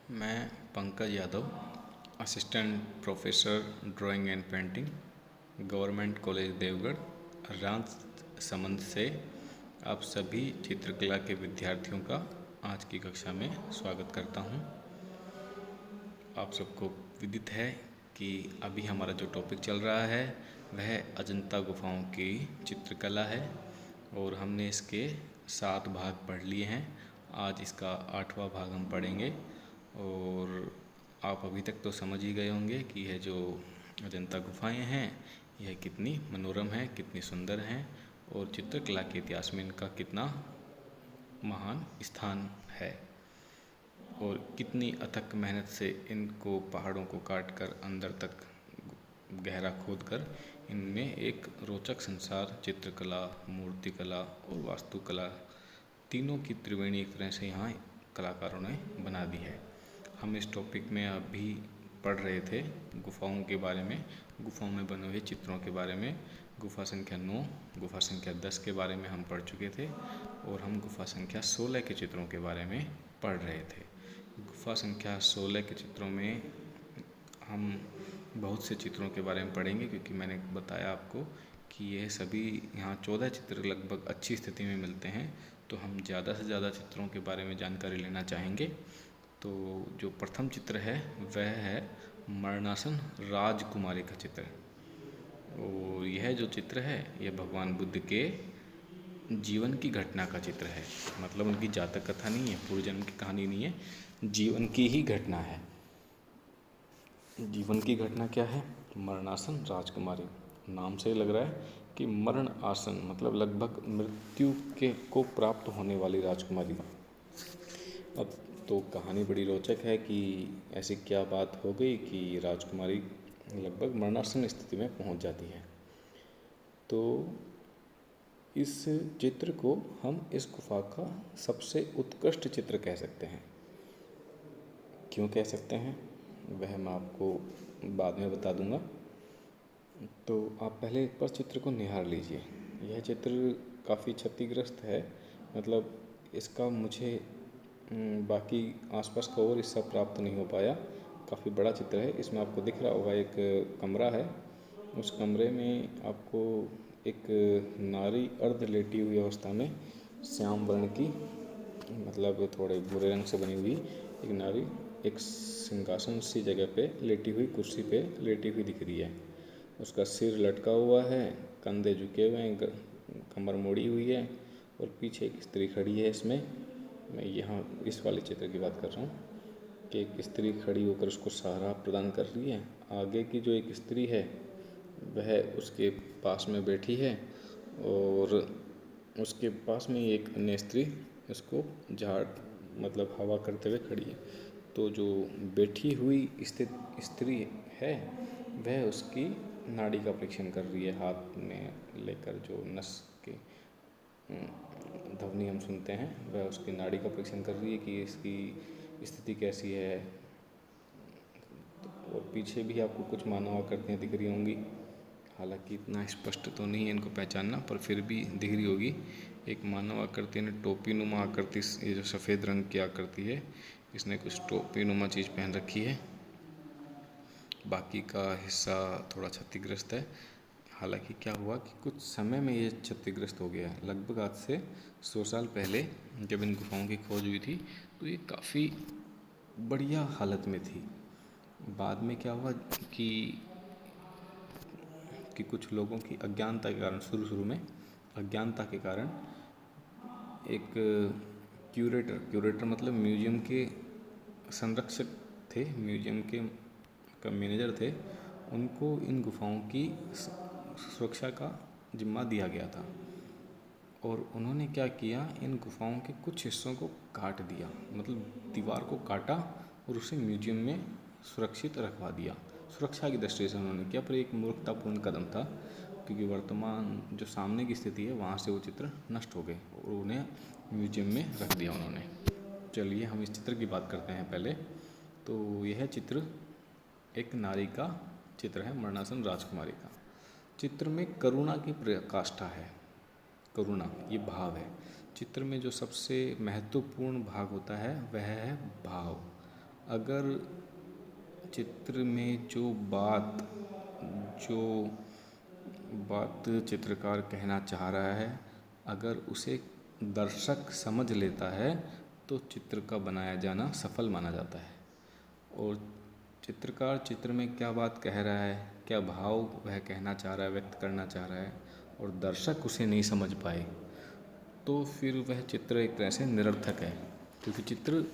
मैं Pankaj Yadav, assistant professor drawing and painting, government college Devgarh Rajsamand से आप सभी चित्रकला के विद्यार्थियों का आज की कक्षा में स्वागत करता हूं। आप सबको विदित है कि अभी हमारा जो टॉपिक चल रहा है वह अजंता गुफाओं की चित्रकला है और हमने इसके 7 भाग पढ़ लिए हैं। आज इसका 8वां भाग हम पढ़ेंगे और आप अभी तक तो समझ ही गए होंगे कि यह जो अजंता गुफाएं हैं यह कितनी मनोरम हैं, कितनी सुंदर हैं और चित्रकला के इतिहास में इनका कितना महान स्थान है और कितनी अथक मेहनत से इनको पहाड़ों को काट कर अंदर तक गहरा खोद कर इनमें एक रोचक संसार चित्रकला, मूर्तिकला और वास्तुकला तीनों की त्रिवेणी एक तरह से यहाँ कलाकारों ने बना दी है। हम इस टॉपिक में अभी पढ़ रहे थे गुफाओं के बारे में, गुफाओं में बने हुए चित्रों के बारे में। गुफा संख्या 9, गुफा संख्या 10 के बारे में हम पढ़ चुके थे और हम गुफा संख्या 16 के चित्रों के बारे में पढ़ रहे थे। गुफा संख्या 16 के चित्रों में हम बहुत से चित्रों के बारे में पढ़ेंगे क्योंकि मैंने बताया आपको कि यह सभी यहाँ 14 चित्र लगभग अच्छी स्थिति में मिलते हैं, तो हम ज़्यादा से ज़्यादा चित्रों के बारे में जानकारी लेना चाहेंगे। तो जो प्रथम चित्र है वह है मरणासन राजकुमारी का चित्र और यह जो चित्र है यह भगवान बुद्ध के जीवन की घटना का चित्र है। मतलब उनकी जातक कथा नहीं है, पूर्व जन्म की कहानी नहीं है, जीवन की ही घटना है। जीवन की घटना क्या है? मरणासन राजकुमारी, नाम से लग रहा है कि मरण आसन मतलब लगभग मृत्यु के को प्राप्त होने वाली राजकुमारी। अब तो कहानी बड़ी रोचक है कि ऐसी क्या बात हो गई कि राजकुमारी लगभग मरणासन स्थिति में पहुंच जाती है। तो इस चित्र को हम इस गुफा का सबसे उत्कृष्ट चित्र कह सकते हैं। क्यों कह सकते हैं वह मैं आपको बाद में बता दूंगा। तो आप पहले एक बार चित्र को निहार लीजिए। यह चित्र काफ़ी क्षतिग्रस्त है, मतलब इसका मुझे बाकी आसपास का और हिस्सा प्राप्त नहीं हो पाया। काफ़ी बड़ा चित्र है। इसमें आपको दिख रहा होगा एक कमरा है, उस कमरे में आपको एक नारी अर्ध लेटी हुई अवस्था में श्याम वर्ण की, मतलब थोड़े भूरे रंग से बनी हुई एक नारी एक सिंहासन सी जगह पे लेटी हुई, कुर्सी पे लेटी हुई दिख रही है। उसका सिर लटका हुआ है, कंधे झुके हुए हैं, कमर मोड़ी हुई है और पीछे एक स्त्री खड़ी है। इसमें मैं यहाँ इस वाले चित्र की बात कर रहा हूँ कि एक स्त्री खड़ी होकर उसको सहारा प्रदान कर रही है। आगे की जो एक स्त्री है वह उसके पास में बैठी है और उसके पास में एक अन्य स्त्री उसको झाड़ मतलब हवा करते हुए खड़ी है। तो जो बैठी हुई स्थित स्त्री है वह उसकी नाड़ी का परीक्षण कर रही है, हाथ में लेकर जो नस के ध्वनि हम सुनते हैं वह उसकी नाड़ी का परीक्षण कर रही है कि इसकी स्थिति कैसी है। और पीछे भी आपको कुछ मानव आकृतियाँ दिख रही होंगी, हालांकि इतना स्पष्ट तो नहीं है इनको पहचानना, पर फिर भी दिख रही होगी। एक मानव आकृति ने टोपी नुमा आकृति, ये जो सफ़ेद रंग की आकृति है इसने कुछ टोपी नुमा चीज़ पहन रखी है। बाकी का हिस्सा थोड़ा क्षतिग्रस्त है। हालांकि क्या हुआ कि कुछ समय में ये क्षतिग्रस्त हो गया। लगभग आज से 100 साल पहले जब इन गुफाओं की खोज हुई थी तो ये काफ़ी बढ़िया हालत में थी। बाद में क्या हुआ कि कुछ लोगों की अज्ञानता के कारण, शुरू में अज्ञानता के कारण एक क्यूरेटर मतलब म्यूजियम के संरक्षक थे, म्यूजियम के मैनेजर थे, उनको इन गुफाओं की सुरक्षा का जिम्मा दिया गया था। और उन्होंने क्या किया, इन गुफाओं के कुछ हिस्सों को काट दिया, मतलब दीवार को काटा और उसे म्यूजियम में सुरक्षित रखवा दिया। सुरक्षा की दृष्टि से उन्होंने किया, पर एक मूर्खतापूर्ण कदम था क्योंकि वर्तमान जो सामने की स्थिति है वहाँ से वो चित्र नष्ट हो गए और उन्हें म्यूजियम में रख दिया उन्होंने। चलिए हम इस चित्र की बात करते हैं पहले। तो यह चित्र एक नारी का चित्र है, मरणासन राजकुमारी का। चित्र में करुणा की प्रकाष्ठा है, करुणा ये भाव है। चित्र में जो सबसे महत्वपूर्ण भाग होता है वह है भाव। अगर चित्र में जो बात चित्रकार कहना चाह रहा है, अगर उसे दर्शक समझ लेता है तो चित्र का बनाया जाना सफल माना जाता है। और चित्रकार चित्र में क्या बात कह रहा है, क्या भाव वह कहना चाह रहा है, व्यक्त करना चाह रहा है, और दर्शक उसे नहीं समझ पाए तो फिर वह चित्र एक तरह से निरर्थक है। क्योंकि चित्र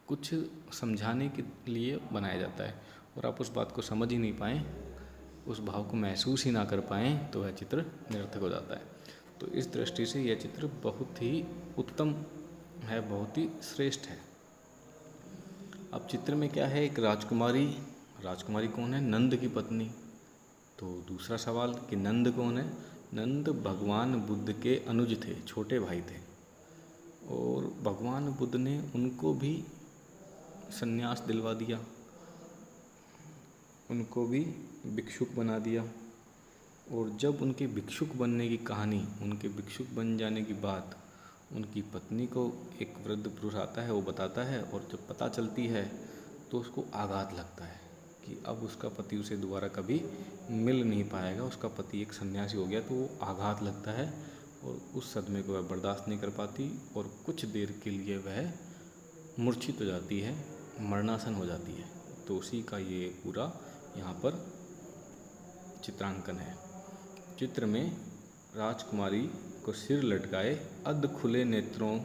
कुछ समझाने के लिए बनाया जाता है और आप उस बात को समझ ही नहीं पाएँ, उस भाव को महसूस ही ना कर पाएँ तो वह चित्र निरर्थक हो जाता है। तो इस दृष्टि से यह चित्र बहुत ही उत्तम है, बहुत ही श्रेष्ठ है। अब चित्र में क्या है, एक राजकुमारी। राजकुमारी कौन है? नंद की पत्नी। तो दूसरा सवाल कि नंद कौन है? नंद भगवान बुद्ध के अनुज थे, छोटे भाई थे। और भगवान बुद्ध ने उनको भी संन्यास दिलवा दिया, उनको भी भिक्षुक बना दिया। और जब उनके भिक्षुक बनने की कहानी, उनके भिक्षुक बन जाने की बात उनकी पत्नी को एक वृद्ध पुरुष आता है, वो बताता है। और जब पता चलती है तो उसको आघात लगता है कि अब उसका पति उसे दोबारा कभी मिल नहीं पाएगा, उसका पति एक सन्यासी हो गया। तो वो आघात लगता है और उस सदमे को वह बर्दाश्त नहीं कर पाती और कुछ देर के लिए वह मूर्छित हो जाती है, मरणासन हो जाती है। तो उसी का ये पूरा यहाँ पर चित्रांकन है। चित्र में राजकुमारी को सिर लटकाए, अध खुले नेत्रों,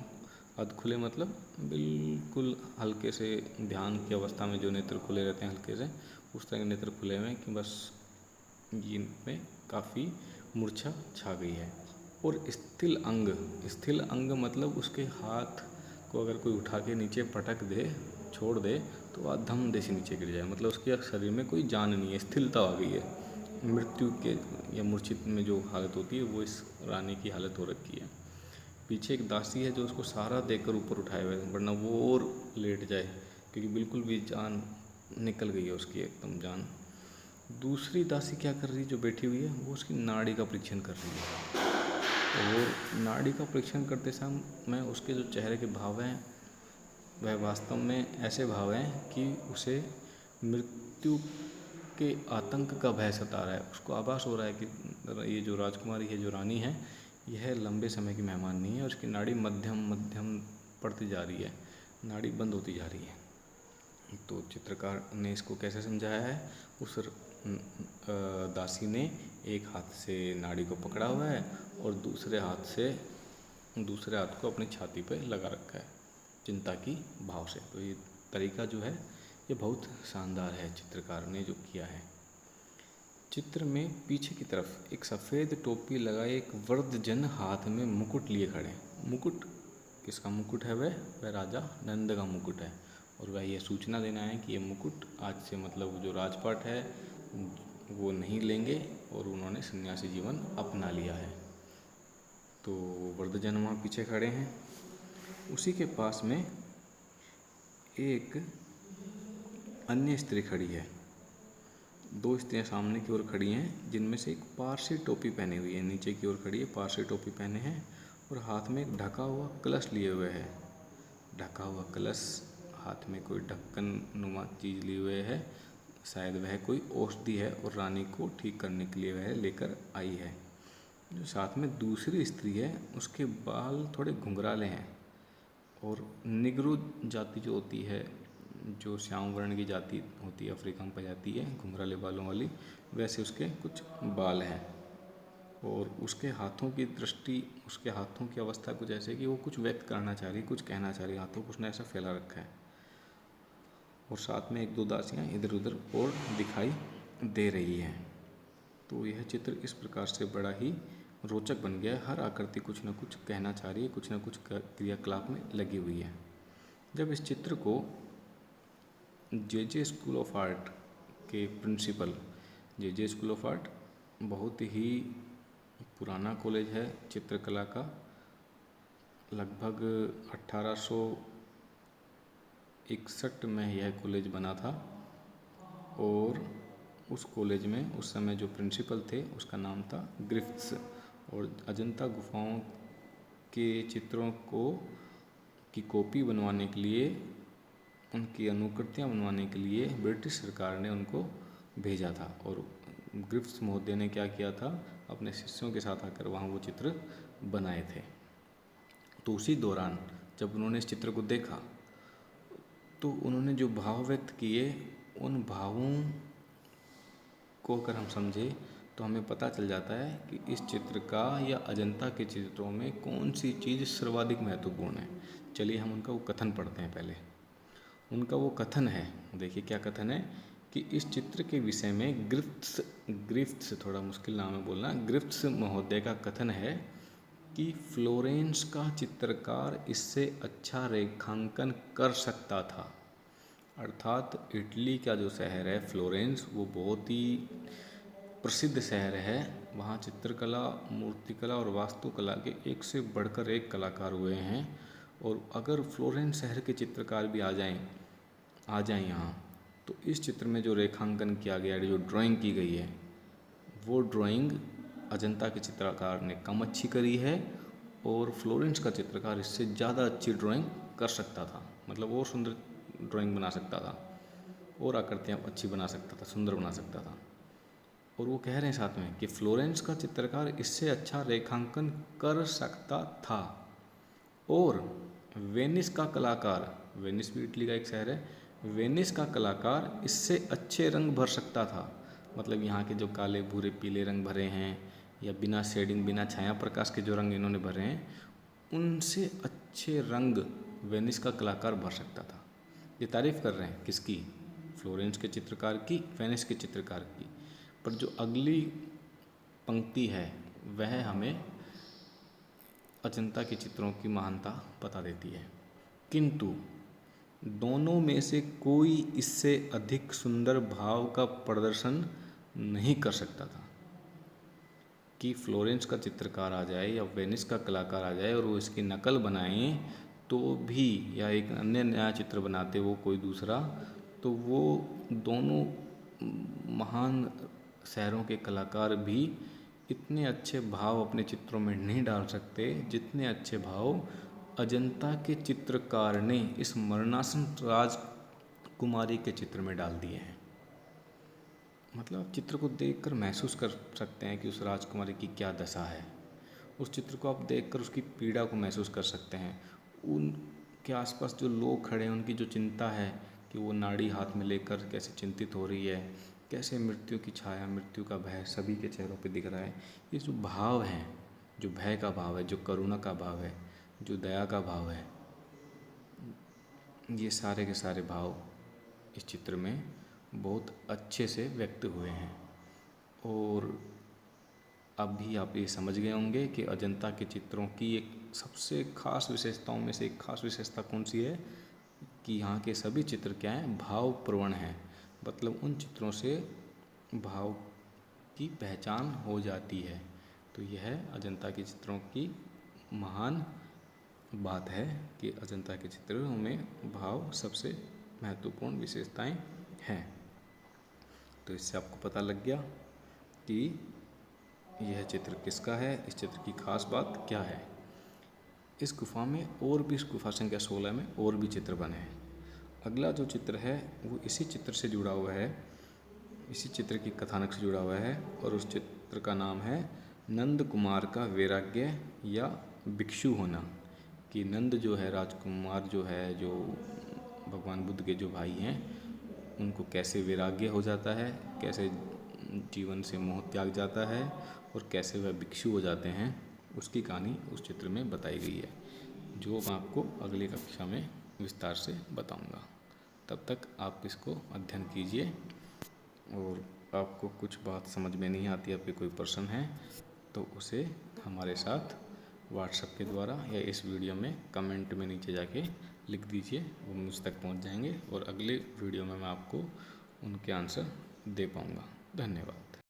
अध खुले मतलब बिल्कुल हल्के से ध्यान की अवस्था में जो नेत्र खुले रहते हैं हल्के से, उस तरह के नेत्र खुले हुए हैं कि बस इनमें काफ़ी मूर्छा छा गई है। और स्थिल अंग मतलब उसके हाथ को अगर कोई उठा के नीचे पटक दे, छोड़ दे तो वह धम दे से नीचे गिर जाए, मतलब उसके शरीर में कोई जान नहीं है, स्थिरता आ गई है। मृत्यु के या मूर्छित में जो हालत होती है वो इस रानी की हालत हो रखी है। पीछे एक दासी है जो उसको सहारा देकर ऊपर उठाए हुए है, वरना वो और लेट जाए, क्योंकि बिल्कुल भी जान निकल गई है उसकी, एकदम जान। दूसरी दासी क्या कर रही है, जो बैठी हुई है, वो उसकी नाड़ी का परीक्षण कर रही है। और नाड़ी का परीक्षण करते समय उसके जो चेहरे के भाव हैं वह वास्तव में ऐसे भाव हैं कि उसे मृत्यु के आतंक का भय सता रहा है। उसको आभास हो रहा है कि ये जो राजकुमारी है, जो रानी है, यह लंबे समय की मेहमान नहीं है और उसकी नाड़ी मध्यम मध्यम पड़ती जा रही है, नाड़ी बंद होती जा रही है। तो चित्रकार ने इसको कैसे समझाया है, उस दासी ने एक हाथ से नाड़ी को पकड़ा हुआ है और दूसरे हाथ को अपनी छाती पर लगा रखा है चिंता की भाव से। तो ये तरीका जो है ये बहुत शानदार है, चित्रकार ने जो किया है। चित्र में पीछे की तरफ एक सफ़ेद टोपी लगाए एक वृद्धजन हाथ में मुकुट लिए खड़े। मुकुट किसका मुकुट है? वह राजा नंद का मुकुट है। और वह यह सूचना देना है कि ये मुकुट आज से मतलब जो राजपाट है वो नहीं लेंगे और उन्होंने सन्यासी जीवन अपना लिया है। तो वृद्धजन वहाँ पीछे खड़े हैं। उसी के पास में एक अन्य स्त्री खड़ी है। दो स्त्रियां सामने की ओर खड़ी हैं, जिनमें से एक पारसी टोपी पहनी हुई है, नीचे की ओर खड़ी है, पारसी टोपी पहने हैं और हाथ में एक ढका हुआ कलश लिए हुए है। ढका हुआ कलश, हाथ में कोई ढक्कन नुमा चीज़ लिए हुए है, शायद वह कोई औषधि है और रानी को ठीक करने के लिए वह लेकर आई है। जो साथ में दूसरी स्त्री है उसके बाल थोड़े घुंघराले हैं और निग्रो जाति जो होती है, जो श्याम वर्ण की जाति होती है, अफ्रीका में पाई जाती है घुंघराले बालों वाली, वैसे उसके कुछ बाल हैं। और उसके हाथों की दृष्टि, उसके हाथों की अवस्था कुछ ऐसे कि वो कुछ व्यक्त करना चाह रही, कुछ कहना चाह रही, हाथों को उसने ऐसा फैला रखा है। और साथ में एक दो दासियाँ इधर उधर और दिखाई दे रही हैं। तो यह चित्र इस प्रकार से बड़ा ही रोचक बन गया है। हर आकृति कुछ न कुछ कहना चाह रही है, कुछ न कुछ क्रियाकलाप में लगी हुई है। जब इस चित्र को जे स्कूल ऑफ आर्ट के principal, J school of art बहुत ही पुराना कॉलेज है चित्रकला का, लगभग 1861 में यह कॉलेज बना था। और उस कॉलेज में उस समय जो प्रिंसिपल थे उसका नाम था ग्रिफ्थ्स। और अजंता गुफाओं के चित्रों की कॉपी बनवाने के लिए उनकी अनुकृतियाँ बनवाने के लिए ब्रिटिश सरकार ने उनको भेजा था और ग्रिफ्स महोदय ने क्या किया था, अपने शिष्यों के साथ आकर वहाँ वो चित्र बनाए थे। तो उसी दौरान जब उन्होंने इस चित्र को देखा तो उन्होंने जो भाव व्यक्त किए, उन भावों को अगर हम समझे तो हमें पता चल जाता है कि इस चित्र का या अजंता के चित्रों में कौन सी चीज़ सर्वाधिक महत्वपूर्ण है। चलिए हम उनका वो कथन पढ़ते हैं। पहले उनका वो कथन है, देखिए क्या कथन है कि इस चित्र के विषय में ग्रिफ्ट्स थोड़ा मुश्किल नाम है बोलना, ग्रिफ्ट्स महोदय का कथन है कि फ्लोरेंस का चित्रकार इससे अच्छा रेखांकन कर सकता था। अर्थात इटली का जो शहर है फ्लोरेंस, वो बहुत ही प्रसिद्ध शहर है। वहाँ चित्रकला, मूर्तिकला और वास्तुकला के एक से बढ़कर एक कलाकार हुए हैं। और अगर फ्लोरेंस शहर के चित्रकार भी आ जाएं यहाँ, तो इस चित्र में जो रेखांकन किया गया है, जो ड्राइंग की गई है, वो ड्राइंग अजंता के चित्रकार ने कम अच्छी करी है और फ्लोरेंस का चित्रकार इससे ज़्यादा अच्छी ड्राइंग कर सकता था। मतलब और सुंदर ड्राइंग बना सकता था और आकृतियाँ अच्छी बना सकता था, सुंदर बना सकता था। और वो कह रहे हैं साथ में कि फ्लोरेंस का चित्रकार इससे अच्छा रेखांकन कर सकता था और वेनिस का कलाकार, वेनिस भी इटली का एक शहर है, वेनिस का कलाकार इससे अच्छे रंग भर सकता था। मतलब यहाँ के जो काले भूरे पीले रंग भरे हैं या बिना शेडिंग, बिना छाया प्रकाश के जो रंग इन्होंने भरे हैं, उनसे अच्छे रंग वेनिस का कलाकार भर सकता था। ये तारीफ़ कर रहे हैं किसकी? फ्लोरेंस के चित्रकार की, वेनिस के चित्रकार की। पर जो अगली पंक्ति है वह हमें अजंता के चित्रों की महानता बता देती है। किंतु दोनों में से कोई इससे अधिक सुंदर भाव का प्रदर्शन नहीं कर सकता था। कि फ्लोरेंस का चित्रकार आ जाए या वेनिस का कलाकार आ जाए और वो इसकी नकल बनाएं तो भी, या एक अन्य नया चित्र बनाते वो कोई दूसरा, तो वो दोनों महान शहरों के कलाकार भी इतने अच्छे भाव अपने चित्रों में नहीं डाल सकते जितने अच्छे भाव अजंता के चित्रकार ने इस मरणासन राजकुमारी के चित्र में डाल दिए हैं। मतलब आप चित्र को देखकर महसूस कर सकते हैं कि उस राजकुमारी की क्या दशा है। उस चित्र को आप देखकर उसकी पीड़ा को महसूस कर सकते हैं। उनके आसपास जो लोग खड़े हैं उनकी जो चिंता है कि वो नाड़ी हाथ में लेकर कैसे चिंतित हो रही है, कैसे मृत्यु की छाया, मृत्यु का भय सभी के चेहरों पे दिख रहा है। ये जो भाव हैं, जो भय का भाव है, जो करुणा का भाव है, जो दया का भाव है, ये सारे के सारे भाव इस चित्र में बहुत अच्छे से व्यक्त हुए हैं। और अब भी आप ये समझ गए होंगे कि अजंता के चित्रों की एक सबसे खास विशेषताओं में से एक खास विशेषता कौन सी है कि यहाँ के सभी चित्र क्या हैं, भावप्रवण हैं। मतलब उन चित्रों से भाव की पहचान हो जाती है। तो यह अजंता के चित्रों की महान बात है कि अजंता के चित्रों में भाव सबसे महत्वपूर्ण विशेषताएं हैं। तो इससे आपको पता लग गया कि यह चित्र किसका है, इस चित्र की खास बात क्या है। इस गुफा में और भी, इस गुफा संख्या 16 में और भी चित्र बने हैं। अगला जो चित्र है वो इसी चित्र से जुड़ा हुआ है, इसी चित्र की कथानक से जुड़ा हुआ है और उस चित्र का नाम है नंद कुमार का वैराग्य या भिक्षु होना। कि नंद जो है, राजकुमार जो है, जो भगवान बुद्ध के जो भाई हैं, उनको कैसे वैराग्य हो जाता है, कैसे जीवन से मोह त्याग जाता है और कैसे वह भिक्षु हो जाते हैं, उसकी कहानी उस चित्र में बताई गई है, जो मैं आपको अगली कक्षा में विस्तार से बताऊंगा। तब तक आप इसको अध्ययन कीजिए और आपको कुछ बात समझ में नहीं आती, आपके कोई प्रश्न है तो उसे हमारे साथ व्हाट्सएप के द्वारा या इस वीडियो में कमेंट में नीचे जाके लिख दीजिए, वो मुझ तक पहुंच जाएंगे और अगले वीडियो में मैं आपको उनके आंसर दे पाऊंगा। धन्यवाद।